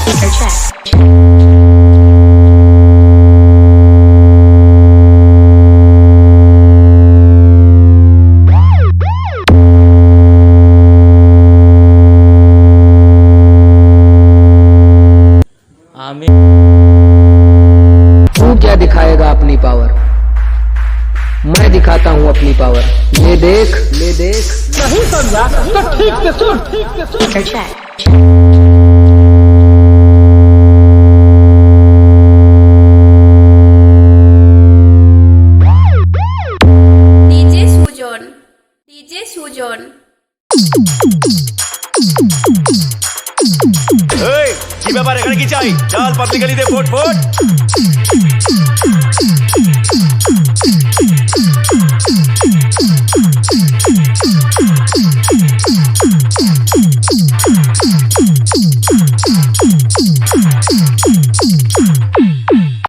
Speaker check. আমি तू क्या दिखाएगा अपनी पावर, मैं दिखाता हूँ अपनी पावर। ले देख नहीं समझा तो ठीक से सुन। Speaker check. ডিজে সুজন এই কি ব্যাপার, এখানে কি চাই? চাল পাতলি গালি দে, ফোট ফোট।